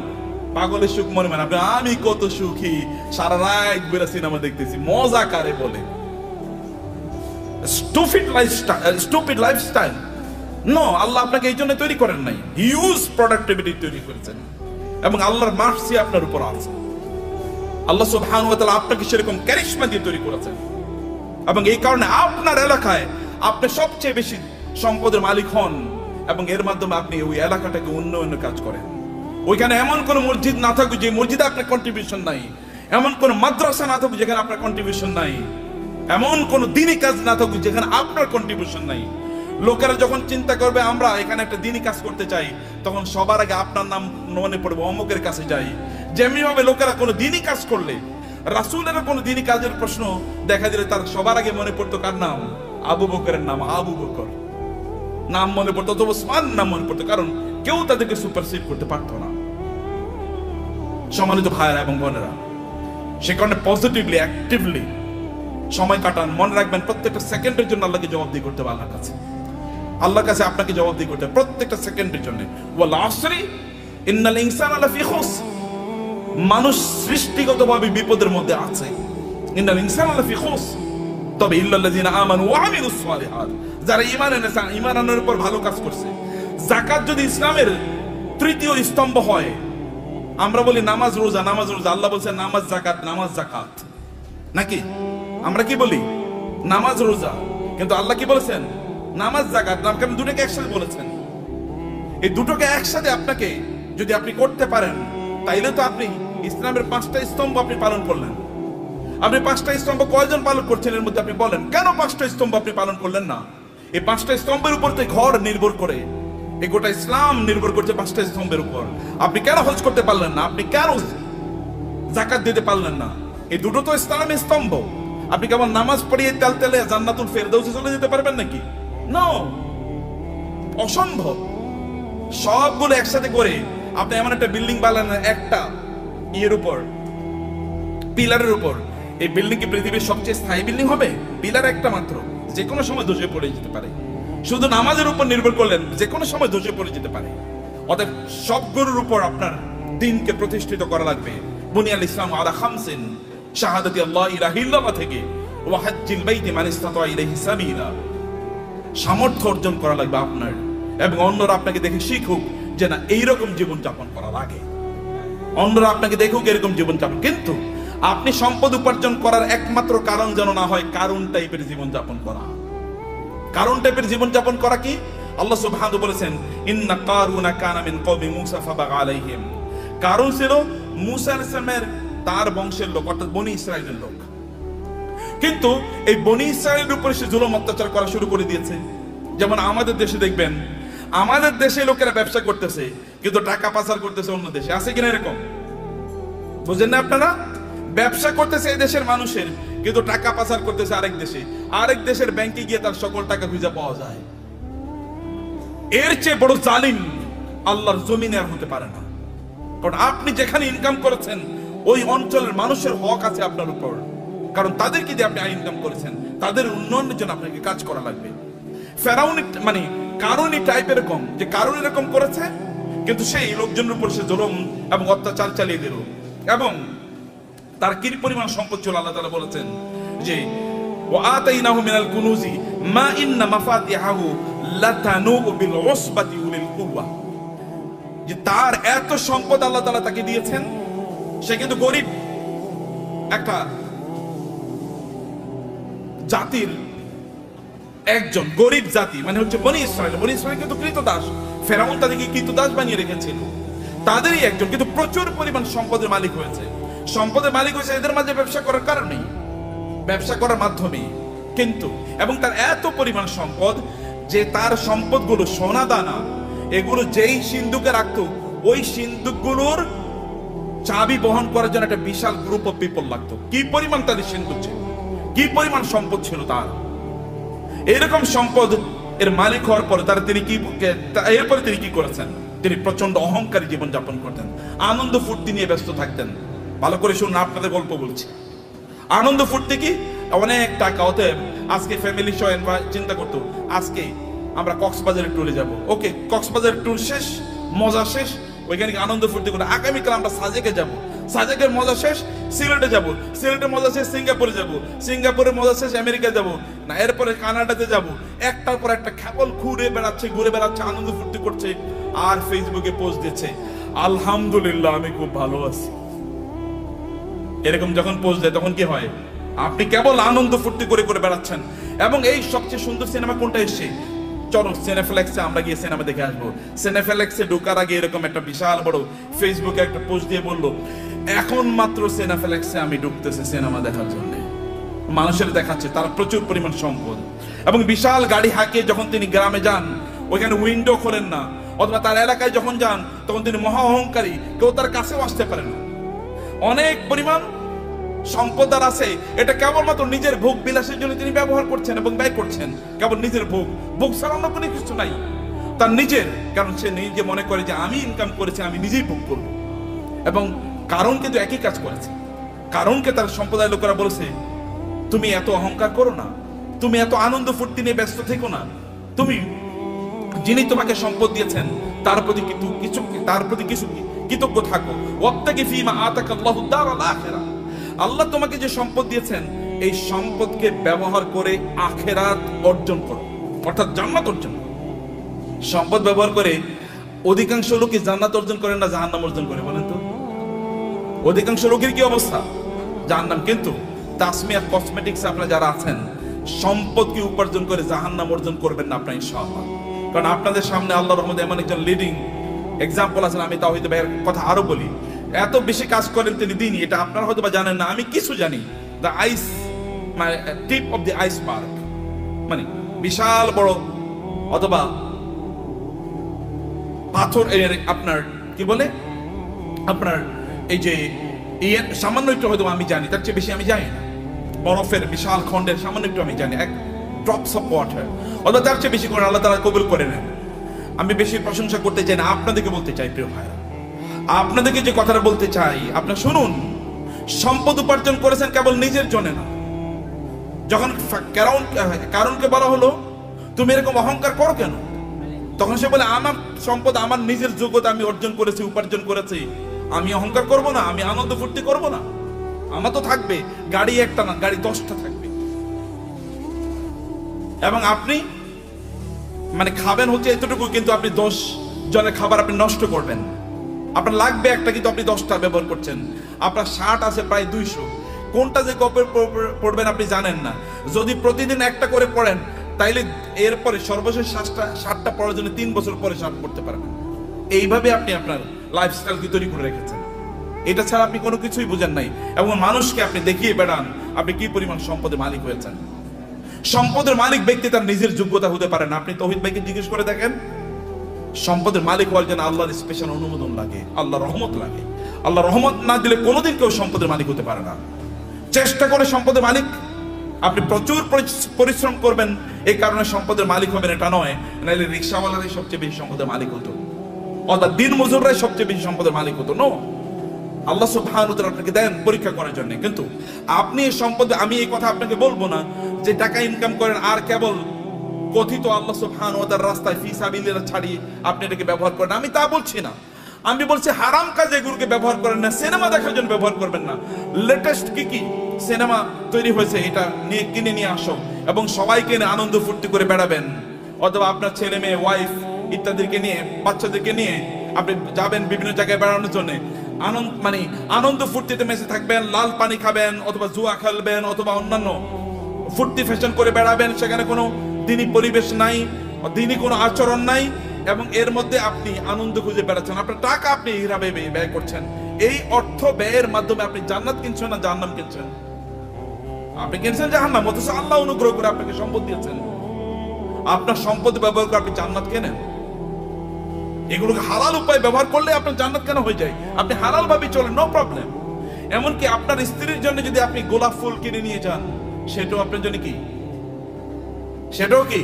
পাগলের সুখ মনে মানে আপনি, আমি কত সুখী, সারা রাত বেলা সিনেমা দেখতেছি, মজা কারে বলে? Stupid lifestyle. নো, আল্লাহ আপনাকে এই জন্য তৈরি করেন নাই, হিউজ প্রোডাক্টিভিটি তৈরি করেছেন এবং আল্লাহর মার্সি আপনার উপর আছে। আল্লাহ সুবহানাহু ওয়া তাআলা আপনাকে সেরকম ক্যারিশমা দিয়ে তৈরি করেছেন এবং এই কারণে আপনার এলাকায় আপনি সবচেয়ে বেশি সম্পদের মালিক হন এবং এর মাধ্যমে আপনি ওই এলাকাটাকে উন্নয়নের কাজ করেন। ওইখানে এমন কোন মসজিদ না থাকুক যে মসজিদে আপনার কন্ট্রিবিউশন নাই, এমন কোন মাদ্রাসা না থাকুক যেখানে আপনার কন্ট্রিবিউশন নাই, এমন কোন দ্বীনি কাজ না থাকুক যেখানে আপনার কন্ট্রিবিউশন নাই। লোকেরা যখন চিন্তা করবে আমরা এখানে একটা দ্বীনি কাজ করতে চাই, তখন সবার আগে আপনার নাম মনে পড়বে, অমুকের কাছে যাই। যেমনি ভাবে লোকেরা কোনো দ্বীনি কাজ করলে, রাসূলের কোনো দ্বীনি কাজের প্রশ্ন দেখা দিলে তার সবার আগে মনে পড়তো কার নাম? আবু বকরের নাম। আবু বকর নাম মনে পড়তো, তো ওসমান নাম মনে পড়তো, কারণ কেউ তাদেরকে সুপারসিড করতে পারতো না। সম্মানিত ভাইয়েরা এবং বোনেরা, সে কারণে পজিটিভলি অ্যাক্টিভলি সময় কাটান। মনে রাখবেন প্রত্যেকটা সেকেন্ডের জন্য আল্লাহকে জবাবদিহি করতে হবে। আল্লাহর কাছে, আল্লাহর কাছে আপনাকে জবাবদিহি করতে হবে প্রত্যেকটা সেকেন্ডের জন্য। ওয়াল আসরি ইন্নাল ইনসানা লাফি খুসর, মানুষ সৃষ্টিগতভাবে বিপদের মধ্যে আছে। ইন্নাল ইনসানা লাফি খুসর, তবে ইল্লাল্লাযিনা আমানু ওয়া আমিলুস সালিহাত, যারা ঈমান এনেছে, ঈমান আনার উপর ভালো কাজ করছে। যাকাত যদি ইসলামের তৃতীয় স্তম্ভ হয়, আমরা বলি নামাজ রোজা, নামাজ রোজা, আল্লাহ বলছেন নামাজ জাকাত, নামাজ জাকাত, নাকি আমরা কি বলি? নামাজ রোজা, কিন্তু আল্লাহ কি বলেছেন? নামাজ জাকাত। কারণ দুটোকে একসাথে বলেছেন। এই দুটোকে একসাথে আপনাকে যদি আপনি করতে পারেন, তাইলে তো আপনি ইসলামের 5টা স্তম্ভ আপনি পালন করলেন। আপনি 5টা স্তম্ভ কয়জন পালন করছেন এর মধ্যে আপনি বলেন, কেন 5টা স্তম্ভ আপনি পালন করলেন না? এই 5টা স্তম্ভের উপর তো ঘর নির্ভর করে, এই গোটা ইসলাম নির্ভর করছে 5টা স্তম্ভের উপর। আপনি কেন হজ করতে পারলেন না? আপনি কেন যাকাত দিতে পারলেন না? এই দুটো তো ইসলামের স্তম্ভ। আপনি কেমন নামাজ পড়িয়ে তেল তেলে জান্নাতুল ফেরদাউসে চলে যেতে পারবেন নাকি? নো, অসম্ভব। সবগুলো একসাথে করে আপনি এমন একটা বিল্ডিং বানালেন, একটা ইয়ের উপর, পিলারের উপর। এই বিল্ডিং কি পৃথিবীর সবচেয়ে স্থায়ী বিল্ডিং হবে? পিলার একটা মাত্র, যে কোনো সময় ধসে পড়ে যেতে পারে। শুধু নামাজের উপর নির্ভর করলেন, যে কোনো সময় ধসে পড়ে যেতে পারে। অতএব সবগুলোর উপর আপনার দ্বীনকে প্রতিষ্ঠিত করা লাগবে। বুনিয়াল ইসলাম আলা খামসিন, শাহাদাতি আল্লাহ ইলাহা ইল্লাল্লাহ থেকে ওয়া হাজ্জিল বাইতি মান ইসতাতা ইলাইহি সাবিলা, সামর্থ্য অর্জন করা লাগবে আপনার, এবং অন্যরা আপনাকে দেখে শিখুক যে না এইরকম জীবন যাপন করা লাগে। অন্যরা আপনাকে দেখুক এরকম জীবন যাপন। কিন্তু আপনি সম্পদ উপার্জন করার একমাত্র কারণ যেন না হয় কারুন টাইপের জীবন যাপন করা। কারুন টাইপের জীবন যাপন করা কি? আল্লাহ সুবহানাহু বলেছেন, ইন্না কারুনা কানা মিন কওমি মূসা ফাবাগা আলাইহিম। কারুন ছিল মূসা আলাইহিস সালামের তার বংশের লোক, অর্থাৎ বনি ইসরাইলের লোক। কিন্তু এই বনি ইসরাইলের উপরে সে জুলুম অত্যাচার করা শুরু করে দিয়েছে। যেমন আমাদের দেশে দেখবেন, আমাদের দেশে লোকেরা ব্যবসা করতেছে কিন্তু টাকা পাচার করতেছে অন্য দেশে। আছে কিনা এরকম? বুঝেন না আপনারা? ব্যবসা করতেছে এই দেশের মানুষের, কিন্তু টাকা পাচার করতেছে আরেক দেশে। আরেক দেশের ব্যাংকে গিয়ে তার সকল টাকা খুঁজে পাওয়া যায়। এর চেয়ে বড় জালিম আল্লাহর জমিনে আর হতে পারে না। কারণ আপনি যেখানে ইনকাম করেছেন ওই অঞ্চলের মানুষের হক আছে আপনার উপর, কারণ তাদেরকে দিয়ে আপনি আয় ইনকাম করেছেন, তাদের উন্নয়নের জন্য আপনাকে কাজ করা লাগবে। ফেরাউন মানে কারণই টাইপ এরকম যে কারণ এরকম করেছে, কিন্তু সেই লোকজনের উপর সে জুলুম এবং অত্যাচার চালিয়ে দিল। এবং তার কি পরিমাণ সম্পদ ছিল, আল্লাহ তাআলা বলেছেন যে ওয়াতাইনাহু মিনাল কুনুজি মা ইন্না মাফাতিহাহু লাতানু বিল উসবাতি উলিল কুওয়া, যে তার এত সম্পদ আল্লাহ তাআলা তাকে দিয়েছেন, সে কিন্তু গরিব একটা জাতির একজন, গরিব জাতি মানে হচ্ছে বনি ইসরাইল। বনি ইসরাইল কিন্তু কৃতদাস, ফেরাউন তাদেরকে কৃতদাস বানিয়ে রেখেছিল, তাদেরই একজন, কিন্তু প্রচুর পরিমাণ সম্পদের মালিক হয়েছে। সম্পদের মালিক হয়েছে এদের মাঝে ব্যবসা করার কারণে, ব্যবসা করার মাধ্যমে কিন্তু, এবং তার এত পরিমাণ সম্পদ যে তার সম্পদগুলো সোনা দানা এগুলো যেই সিন্ধুকে রাখতো, ওই সিন্ধুকগুলোর চাবি বহন করার জন্য একটা বিশাল গ্রুপ অফ পিপল লাগতো। কি পরিমাণ তাদের সিন্ধুক ছিল, কি পরিমাণ সম্পদ ছিল তার। এরকম সম্পদ এর মালিক হওয়ার পরে এরপরে তিনি কি করেছেন, তিনি প্রচন্ড অহংকারী জীবন যাপন করতেন, আনন্দ ফুর্তি নিয়ে ব্যস্ত থাকতেন। ভালো করে শুনুন, আপনাদের গল্প বলছি। আনন্দ ফুর্তি কি, অনেক টাকা। অতএব আজকে ফ্যামিলি সহ চিন্তা করতো আজকে আমরা কক্সবাজারের ট্যুরে যাব। ওকে, কক্সবাজারের ট্যুর শেষ, মজা শেষ, ওইখানে আনন্দ ফুর্তি করে আগামীকাল আমরা সাজেকে যাব, সাজেকের মজা শেষ সিলেটে যাব, সিলেটের মজা শেষ সিঙ্গাপুরে যাব, সিঙ্গাপুরের মজা শেষ আমেরিকা যাব, না এরপরে কানাডাতে যাব। একটার পর একটা কেবল ঘুরে বেড়াচ্ছে, আনন্দ ফুর্তি করছে, আর ফেসবুকে পোস্ট দিচ্ছে আলহামদুলিল্লাহ আমি খুব ভালো আছি। এরকম যখন পোস্ট দেয় তখন কি হয়, আপনি কেবল আনন্দ ফুর্তি করে বেড়াচ্ছেন। এবং এই সবচেয়ে সুন্দর সিনেমা কোনটা এসছে, চলো সিনেফ্লেক্সে আমরা গিয়ে সিনেমা দেখে আসবো। সিনেফ্লেক্সে ঢোকার আগে এরকম একটা বিশাল বড় ফেসবুকে একটা পোস্ট দিয়ে বললো এখন মাত্র সিনেফ্লেক্সে আমি ঢুকতেছি সিনেমা দেখার জন্য। মানুষের দেখাচ্ছে তার প্রচুর পরিমাণ সম্পদ এবং বিশাল গাড়ি হাঁকিয়ে যখন তিনি গ্রামে যান, ওইখানে উইন্ডো খোলেন না, অথবা তার এলাকায় যখন যান তখন তিনি মহা অহংকারী, কেউ তার কাছেও আসতে পারে না। অনেক পরিমাণ সম্পদ আর আছে, এটা কেবলমাত্র নিজের ভোগ বিলাসের জন্য তিনি ব্যবহার করছেন এবং ব্যয় করছেন। কেবল নিজের ভোগ ছাড়া অন্য কোনো কিছু নাই, তার নিজের। কারণ সে নিজে মনে করে যে আমি ইনকাম করেছি, আমি নিজেই ভোগ করব। এবং কারণ কিন্তু একই কাজ করেছে। কারণকে তার সম্প্রদায়ের লোকেরা বলেছে তুমি এত অহংকার করো না, তুমি এত আনন্দ ফুর্তি নিয়ে ব্যস্ত থেকো না, তুমি যিনি তোমাকে সম্পদ দিয়েছেন তার প্রতি কিছু কৃতজ্ঞ থাকো। ওয়াবতাগি ফীমা আতাকাল্লাহু দারাল আখিরাহ, আল্লাহ তোমাকে যে সম্পদ দিয়েছেন এই সম্পদকে ব্যবহার করে আখিরাত অর্জন করো, অর্থাৎ জান্নাত অর্জন করো। সম্পদ ব্যবহার করে অধিকাংশ লোকই জান্নাত অর্জন করে না, জাহান্নাম অর্জন করে। বলেন তো অধিকাংশ লোকের কি অবস্থা, জাহান্নাম। কিন্তু তাসমিয়া কসমেটিক্স আপনারা যারা আছেন, সম্পদকে উপার্জন করে জাহান্নাম অর্জন করবেন না আপনারা ইনশাআল্লাহ। কারণ আপনাদের সামনে আল্লাহর রহমতে এমন একজন লিডিং এক্সাম্পল আছেন। আমি তাওহীদ ভাইয়ের কথা আরো বলি, এত বেশি কাজ করেন তিনি দিনই, এটা আপনারা হয়তো বা জানেন না, আমি কিছু জানি। দ্য আইস মানে টিপ অফ দি আইসবার্গ, মানে বিশাল বড় অথবা পাথর আপনার কি বলে আপনার এই যে সামান্য একটু হয়তো আমি জানি, তার চেয়ে বেশি আমি জানি না। বরফের বিশাল খণ্ডের সামান্য একটু আমি জানি, এক ড্রপস অফ ওয়াটার, অথবা তার চেয়ে বেশি করে আল্লাহ তাআলা কবুল করে নেন। আমি বেশি প্রশংসা করতে চাই না, আপনাদেরকে বলতে চাই প্রিয় ভাইরা, আপনাদেরকে যে কথাটা বলতে চাই আপনারা শুনুন। সম্পদ উপার্জন করেছেন কেবল নিজের জন্য না। যখন কারণকে বলা হলো তুমি এরকম অহংকার করো কেন, তখন সে বলে আমার সম্পদ আমার নিজের যোগ্যতা আমি অর্জন করেছি, উপার্জন করেছি, আমি অহংকার করব না, আমি আনন্দ ফুর্তি করব না। আমার তো থাকবে গাড়ি একটা না, গাড়ি 10টা থাকবে। এবং আপনি মানে খাবেন হচ্ছে এতটুকু, কিন্তু আপনি 10 জনের খাবার আপনি নষ্ট করবেন। আপনার লাগবে একটা, কিন্তু আপনি 10টা ব্যবহার করছেন। আপনার শার্ট আছে প্রায় 200, কোনটা যে কবে পড়বেন আপনি জানেন না। যদি প্রতিদিন একটা করে পড়েন তাইলে এরপরে সর্বশেষ শার্টটা পরার জন্য 3 বছর পরে শার্ট পড়তে পারবেন। এইভাবে আপনি আপনার লাইফস্টাইল কি তৈরি করে রেখেছেন, এটা ছাড়া আপনি কোনো কিছুই বুঝেন নাই। এবং মানুষকে আপনি দেখিয়ে বেড়ান আপনি কি পরিমাণ সম্পদের মালিক হয়েছেন। সম্পদের মালিক ব্যক্তি তার নিজের যোগ্যতা হতে পারে না। আপনি তৌহিদ ভাইকে জিজ্ঞেস করে দেখেন, সম্পদের মালিক হওয়ার জন্য আল্লাহর স্পেশাল অনুমোদন লাগে, আল্লাহর রহমত লাগে। আল্লাহর রহমত না দিলে কোনোদিন কেউ সম্পদের মালিক হতে পারে না। চেষ্টা করে সম্পদের মালিক, আপনি প্রচুর পরিশ্রম করবেন, এই কারণে সম্পদের মালিক হবেন এটা নয়। নাহলে রিক্সাওয়ালারাই সবচেয়ে বেশি সম্পদের মালিক হতো, অর্থাৎ দিন মজুররাই সবচেয়ে বেশি সম্পদের মালিক হতো। নো, আল্লাহ সুবহানাহু ওয়া তাআলা আপনাকে দেন পরীক্ষা করার জন্য। কিন্তু আপনি এই সম্পদ, আমি এই কথা আপনাকে বলবো না যে টাকা ইনকাম করেন আর কেবল কথিত আল্লাহ সুবহানাহু ওয়া তাআলার রাস্তায় ফি সাবিলিল্লাহ ছাড়িয়ে আপনি এটাকে ব্যবহার করেন, আমি তা বলছি না। আমি বলছি হারাম কাজে এগুলোকে ব্যবহার করেন না, সিনেমা দেখার জন্য ব্যবহার করবেন না। লেটেস্ট কি সিনেমা তৈরি হয়েছে এটা নিয়ে কিনে নিয়ে আসো এবং সবাইকে নিয়ে আনন্দ ফুর্তি করে বেড়াবেন, অথবা আপনার ছেলে মেয়ে ওয়াইফ ইত্যাদিকে নিয়ে, বাচ্চাদেরকে নিয়ে আপনি যাবেন বিভিন্ন জায়গায় বেড়ানোর জন্য, আনন্দ ফুর্তিতে মেসে থাকবেন, লাল পানি খাবেন অথবা জুয়া খেলবেন অথবা অন্যান্য ফুর্তি ফ্যাশন করে বেড়াবেন, সেখানে কোনো দিনই পরিবেশ নাই, দিনই কোনো আচরণ নাই, এবং এর মধ্যে আপনি আনন্দ খুঁজে বেড়াচ্ছেন। আপনার টাকা আপনি হিসাবে ব্যয় করছেন। এই অর্থ ব্যয়ের মাধ্যমে আপনি জান্নাত কিনছেন না জাহান্নাম কিনছেন? আপনি কিনছেন জাহান্নাম, অথচ আল্লাহ অনুগ্রহ করে আপনাকে সম্পদ দিয়েছেন। আপনার সম্পদ ব্যবহার করে আপনি জান্নাত কেনেন। এগুলোকে হালাল উপায় ব্যবহার করলে আপনার জান্নাত কেন হয়ে যায়? আপনি হালাল ভাবে চলেন, নো প্রবলেম। এমনকি আপনার স্ত্রীর জন্য যদি আপনি গোলাপ ফুল কিনে নিয়ে যান, সেটাও আপনার জন্য কি? সেটাও কি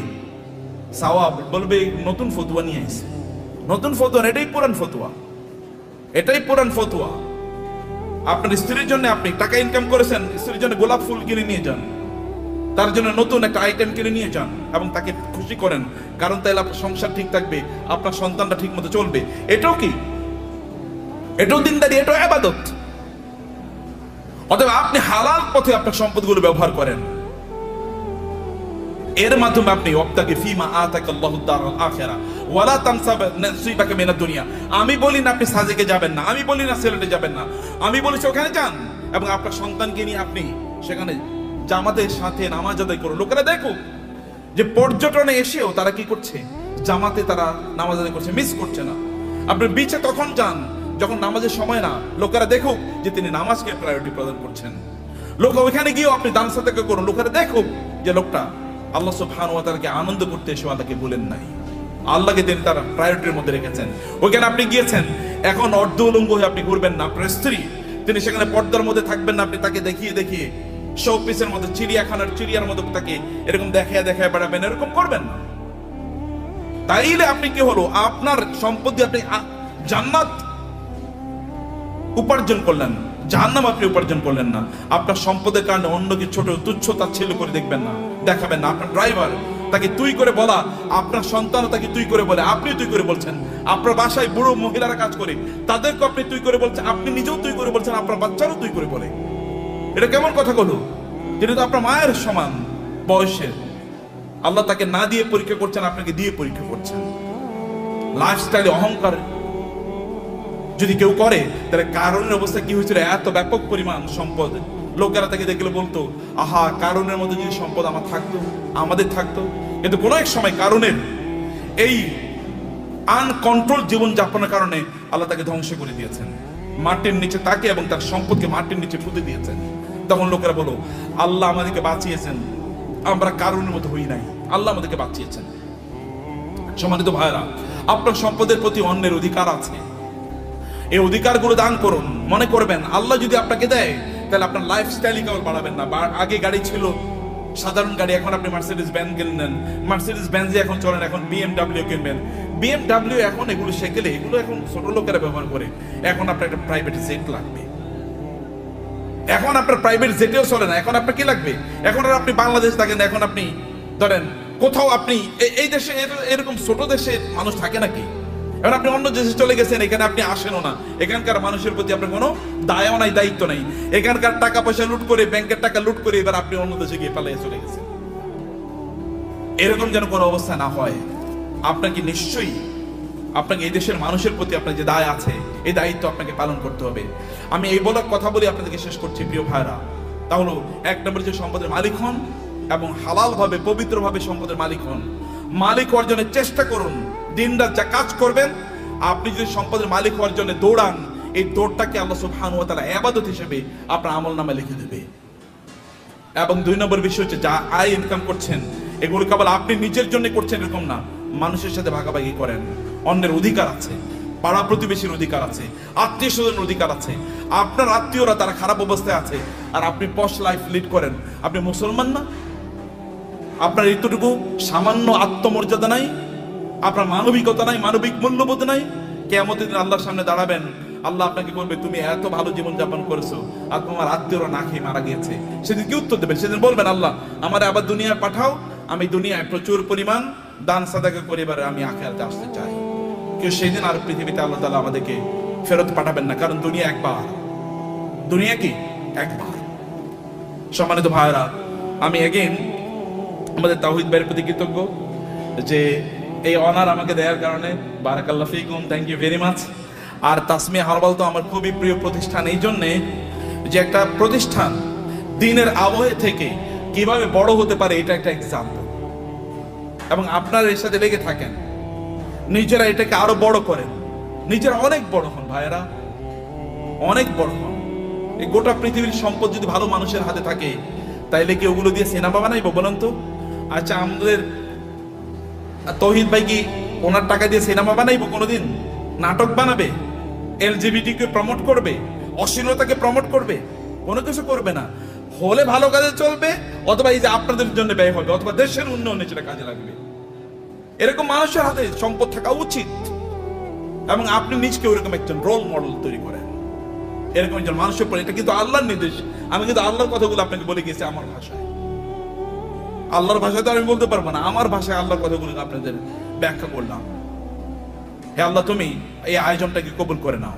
সওয়াব? বলবে নতুন ফতোয়া নিয়ে আসছে। নতুন ফতোয়া? এটাই পুরান ফতোয়া, এটাই পুরান ফতোয়া। আপনার স্ত্রীর জন্য আপনি টাকা ইনকাম করেছেন, স্ত্রীর জন্য গোলাপ ফুল কিনে নিয়ে যান, তার জন্য নতুন একটা আইটেম কিনে নিয়ে যান এবং তাকে খুশি করেন, কারণ তাহলে আপনার সংসার ঠিক থাকবে, আপনার সন্তানটা ঠিক মতো চলবে। এটাও কি? এটাও দিনদারি, এটাও ইবাদত। অতএব আপনি হালাল পথে আপনার সম্পদগুলো ব্যবহার করেন, এর মাধ্যমে আপনি ওয়াবতাগি ফিমা আতাকাল্লাহু দারুল আখিরা ওয়ালা তানসা নাসিবাকা মিনাদ দুনিয়া। আমি বলি না আপনি সাজেকে যাবেন না, আমি বলি না সিলেটে যাবেন না, আমি বলেছি ওখানে যান এবং আপনার সন্তানকে নিয়ে আপনি সেখানে জামাতের সাথে নামাজ আদায় করুন। লোকেরা দেখুক যে পর্যটনে এসেও তারা কি করছে, জামাতে তারা নামাজ আদায় করছে, মিস করছে না। আপনি বিচে তখন যান যখন নামাজের সময় না, লোকেরা দেখুক যে তিনি নামাজকে প্রায়োরিটি প্রদান করছেন। লোক ওইখানে গিয়েও আপনি দান সাদাকা করুন, লোকেরা দেখুক যে লোকটা আল্লাহ সুবহানাহু ওয়া তাআলাকে আনন্দ করতে এসে আল্লাহকে ভুলেন নাই, আল্লাহকে তিনি তার প্রায়োরিটির মধ্যে রেখেছেন। ওইখানে আপনি গিয়েছেন, এখন অর্ধ উলঙ্গ হয়ে আপনি ঘুরবেন না। আপনার স্ত্রী, তিনি সেখানে পর্দার মধ্যে থাকবেন না, আপনি তাকে দেখিয়ে দেখিয়ে শোপিসের মধ্যে, চিড়িয়াখানার চিড়িয়ার মধ্যে তাকে এরকম দেখায় দেখায় বেড়াবেন, এরকম করবেন না। তাইলে আপনি কি হলো, আপনার সম্পত্তি আপনি জান্নাত উপার্জন করলেন, জাহান্নাম আপনি উপার্জন করলেন না। আপনার সম্পদের কারণে অন্যকে ছোট তুচ্ছ তাচ্ছিল্য করে দেখবেন না, দেখাবেন না। আপনার ড্রাইভার, তাকে তুই করে বলা, আপনার সন্তান তাকে তুই করে বলে, আপনি তুই করে বলছেন। আপনার বাসায় বুড়ো মহিলারা কাজ করে, তাদেরকে আপনি তুই করে বলছেন, আপনি নিজেও তুই করে বলছেন, আপনার বাচ্চারও তুই করে বলে। এটা কেমন কথা হলো? যেটা তো আপনার মায়ের সমান বয়সের, আল্লাহ তাকে না দিয়ে পরীক্ষা করছেন, আপনাকে দিয়ে পরীক্ষা করছেন। লাইফস্টাইলে অহংকার যদি কেউ করে, তাহলে কারণের অবস্থা কি হয়েছিল? এত ব্যাপক পরিমাণ সম্পদ, লোকেরা তাকে দেখলে বলতো, আহা, কারণের মধ্যে যদি সম্পদ আমার থাকতো, আমাদের থাকতো। কিন্তু কোনো এক সময় কারণের এই আনকন্ট্রোল জীবন যাপনের কারণে আল্লাহ তাকে ধ্বংস করে দিয়েছেন, মাটির নিচে তাকে এবং তার সম্পদকে মাটির নিচে পুঁতে দিয়েছেন। তখন লোকেরা বলো, আল্লাহ আমাদেরকে বাঁচিয়েছেন, আমরা কারণের মতো হই নাই, আল্লাহ আমাদেরকে বাঁচিয়েছেন। সম্মানিত ভাইরা, আপনার সম্পদের প্রতি অন্যের অধিকার আছে, এই অধিকারগুলো দান করুন। মনে করবেন আল্লাহ যদি আপনাকে দেয়, তাহলে আপনার লাইফস্টাইলই কেবল বাড়াবেন না। আগে গাড়ি ছিল সাধারণ গাড়ি, এখন আপনি মার্সিডিজ বেঞ্জ কিনলেন, মার্সিডিজ বেঞ্জে এখন চলেন, এখন বিএমডব্লিউ কিনবেন। বিএমডব্লিউ এখন এগুলো সেকেলে, এগুলো এখন ছোট লোকেরা ব্যবহার করে। এখন আপনার একটা প্রাইভেট জেট লাগবে, এখন আপনার প্রাইভেট জেটেও চলে না, এখন আপনার কি লাগবে? এখন আর আপনি বাংলাদেশ থাকেন, এখন আপনি ধরেন কোথাও আপনি এই দেশে, এরকম ছোট দেশে মানুষ থাকে নাকি? এখন আপনি অন্য দেশে চলে গেছেন, এখানে আপনি আসেনও না, এখানকার মানুষের প্রতি আপনার কোনো দায়ও নাই, দায়িত্ব নাই। এখানকার টাকা পয়সা লুট করে, ব্যাংকের টাকা লুট করে এবার আপনি অন্য দেশে গিয়ে পালিয়ে চলে গেছেন। এরকম যেন কোনো অবস্থা না হয়। আপনাকে নিশ্চয়ই, আপনাকে এই দেশের মানুষের প্রতি আপনার যে দায় আছে, এই দায়িত্ব আপনাকে পালন করতে হবে। আমি এই বলার কথা বলে আপনাদেরকে শেষ করছি প্রিয় ভাইরা। তাহলে এক নম্বর, যে সম্পদের মালিক হন এবং হালাল ভাবে, পবিত্র ভাবে সম্পদের মালিক হন। মালিক অর্জনের চেষ্টা করুন, দিনরাত যা কাজ করবেন। আপনি যদি সম্পদের মালিক হওয়ার জন্য দৌড়ান, এই দৌড়টাকে আল্লাহ সুবহানাহু ওয়া তাআলা ইবাদত হিসেবে আপনার আমলনামায় লিখে দেবে। এবং দুই নম্বর বিষয় হচ্ছে, যা আয় ইনকাম করছেন, এগুলো কেবল আপনি নিজের জন্য করছেন এরকম না, মানুষের সাথে ভাগাভাগি করেন। অন্যের অধিকার আছে, পাড়া প্রতিবেশীর অধিকার আছে, আত্মীয় স্বজনের অধিকার আছে। আপনার আত্মীয়রা তারা খারাপ অবস্থায় আছে, আর আপনি পশ লাইফ লিড করেন। আপনি মুসলমান না? আপনার এতটুকু সামান্য আত্মমর্যাদা নাই, আপনার মানবিকতা নাই, মানবিক মূল্যবোধ নাই। কিয়ামতের দিন আল্লাহর সামনে দাঁড়াবেন, আল্লাহ আপনাকে বলবে তুমি এত ভালো জীবন যাপন করেছো আর তোমার আত্মীয়রা না খেয়ে মারা গিয়েছে, সেদিন কি উত্তর দেবেন? সেদিন বলবেন আল্লাহ আমার আবার দুনিয়ায় পাঠাও, আমি দুনিয়ায় প্রচুর পরিমাণ দান সাদাকা করে এবারে আমি আখিরাতে আসতে চাই। কেউ সেদিন আর পৃথিবীতে আল্লাহ তাআলা আমাদেরকে ফেরত পাঠাবেন না, কারণ দুনিয়া একবার, দুনিয়া কি একবার। সম্মানিত ভাইরা, আমি এগেইন আমাদের তাওহীদ ভাইয়ের প্রতি কৃতজ্ঞ যে এই অনার আমাকে দেওয়ার কারণে। বারাকাল্লাহু ফিকুম, থ্যাংক ইউ ভেরি মাচ। আর তাসমিয়া হারবাল তো আমার খুবই প্রিয় প্রতিষ্ঠান, এই জন্যে যে একটা প্রতিষ্ঠান দিনের আবহে থেকে কিভাবে বড় হতে পারে এটা একটা এক্সাম্পল। এবং আপনারা এর সাথে লেগে থাকেন, নিজেরা এটাকে আরো বড় করেন, নিজেরা অনেক বড় হন ভাইয়েরা, অনেক বড় হন। এই গোটা পৃথিবীর সম্পদ যদি ভালো মানুষের হাতে থাকে তাইলে কি ওগুলো দিয়ে সিনেমা বানাইবো বলেন তো? আচ্ছা, আমাদের তৌহিদ ভাই কি ওনার টাকা দিয়ে সিনেমা বানাইবো কোনোদিন? নাটক বানাবে? এলজিবিটি কে প্রমোট করবে? অশ্লীলতাকে প্রমোট করবে? কোনো কিছু করবে না। হলে ভালো কাজে চলবে, অথবা এই যে আপনাদের জন্য ব্যয় হবে, অথবা দেশের উন্নয়নে সেটা কাজে লাগবে। এরকম মানুষের হাতে সম্পদ থাকা উচিত, এবং আপনি নিজকে ওরকম একজন রোল মডেল তৈরি করেন, এরকম একজন মানুষের পরে। এটা কিন্তু আল্লাহর নির্দেশ। আমি কিন্তু আল্লাহর কথাগুলো আপনাকে বলে গেছি আমার ভাষায়। আল্লাহর ভাষায় তো আমি বলতে পারবো না, আমার ভাষায় আল্লাহর কথাগুলো আপনাদের ব্যাখ্যা করলাম। হে আল্লাহ, তুমি এই আয়োজনটাকে কবুল করে নাও,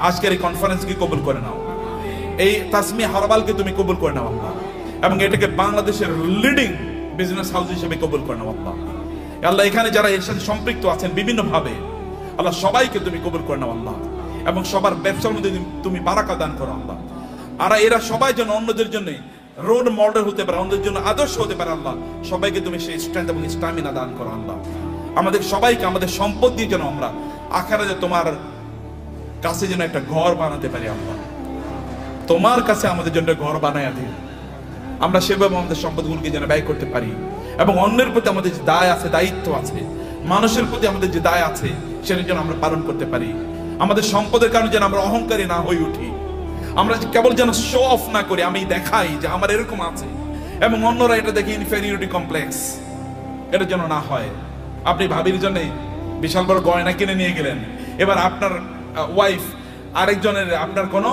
আজকের এই কনফারেন্সকে কবুল করে নাও, এই তাসমিয়া হারবালকে তুমি কবুল করে নাও আল্লাহ, এবং এটাকে বাংলাদেশের লিডিং বিজনেস হাউস হিসেবে কবুল করে নাও আল্লাহ। আল্লাহ, এখানে যারা এর সাথে সম্পৃক্ত আছেন বিভিন্ন ভাবে, আল্লাহ সবাইকে তুমি কবুল করে নাও আল্লাহ, এবং সবার ব্যবসার মধ্যে তুমি বারাকা দান করো আল্লাহ। আর এরা সবাই যেন অন্যদের জন্য রোল মডেল হতে পারে, অন্যদের জন্য আদর্শ হতে পারে আল্লাহ। সবাইকে তুমি সেই স্ট্রেংথ এবং স্ট্যামিনা দান করো আল্লাহ। আমাদের সবাইকে আমাদের সম্পদ দিয়ে যেন আমরা আখিরাতে তোমার কাছে যেন একটা ঘর বানাতে পারি আল্লাহ। তোমার কাছে আমাদের জন্য ঘর বানায়া দিন, আমরা সেভাবে আমাদের সম্পদগুলোকে যেন ব্যয় করতে পারি, এবং অন্যের প্রতি আমাদের যে দায় আছে, দায়িত্ব আছে, মানুষের প্রতি আমাদের যে দায় আছে, সেটা যেন আমরা পালন করতে পারি। আমাদের সম্পদের কারণে যেন আমরা অহংকারী না হয়ে উঠি, আমরা কেবল যেন শো অফ না করি, আমি দেখাই যে আমার এরকম আছে এবং অন্যরা এটা দেখে ইনফেরিয়রিটি কমপ্লেক্স, এটা যেন না হয়। আপনি ভাবির জন্য বিশাল বড় গয়না কিনে নিয়ে গেলেন, এবার আপনার ওয়াইফ আরেকজনের, আপনার কোনো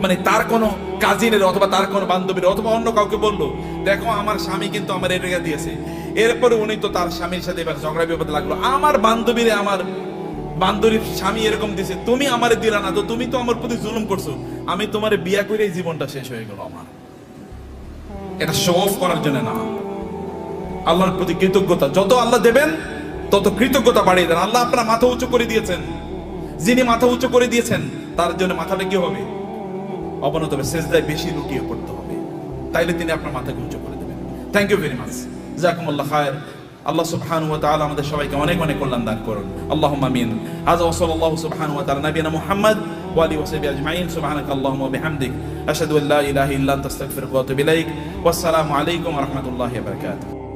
মানে তার কোনো কাজিনের অথবা তার কোনো বান্ধবীর অথবা অন্য কাউকে বললো, দেখো আমার স্বামী কিন্তু আমার এটা দিয়েছে। এরপরে উনি তো তার স্বামীর সাথে এবার ঝগড়া বিবাদ লাগলো, আমার বান্ধবীরে, আমার বান্ধবীর স্বামী এরকম দিছে, তুমি আমারে দিলা না, তো তুমি তো আমার প্রতি জুলুম করছো, আমি তোমারে বিয়া করে এই জীবনটা শেষ হয়ে গেল আমার। এটা শো অফ করার জন্য না, আল্লাহর প্রতি কৃতজ্ঞতা। যত আল্লাহ দেবেন তত কৃতজ্ঞতা বাড়িয়ে দেন। আল্লাহ আপনার মাথা উঁচু করে দিয়েছেন, যিনি মাথা উঁচু করে দিয়েছেন তার জন্য মাথাটা কি হবে? অবনত হবে, সেজদায় বেশি লুটিয়ে পড়তে হবে, তাইলে তিনি আপনার মাথাকে উঁচু করে দেবেন। থ্যাংক ইউ ভেরি মাচ, জাযাকুমুল্লাহ খায়ের। আল্লাহ সুবহানাহু ওয়া তাআলা আমাদের সবাইকে অনেক অনেক কল্যাণ দান করুন, আল্লাহুম্মা আমিন। হাযা ওয়া সাল্লাল্লাহু সুবহানাহু ওয়া তাআলা নবিয়ানা মুহাম্মদ ওয়া আলিহি ওয়া সাহবিহি আজমাইন। সুবহানাকা আল্লাহুম্মা ওয়া বিহামদিক, আশহাদু আল্লা ইলাহা ইল্লা আনতা আস্তাগফিরুকা ওয়া আতুবু ইলাইক। ওয়াসসালামু আলাইকুম ওয়া রাহমাতুল্লাহি ওয়া বারাকাতুহু।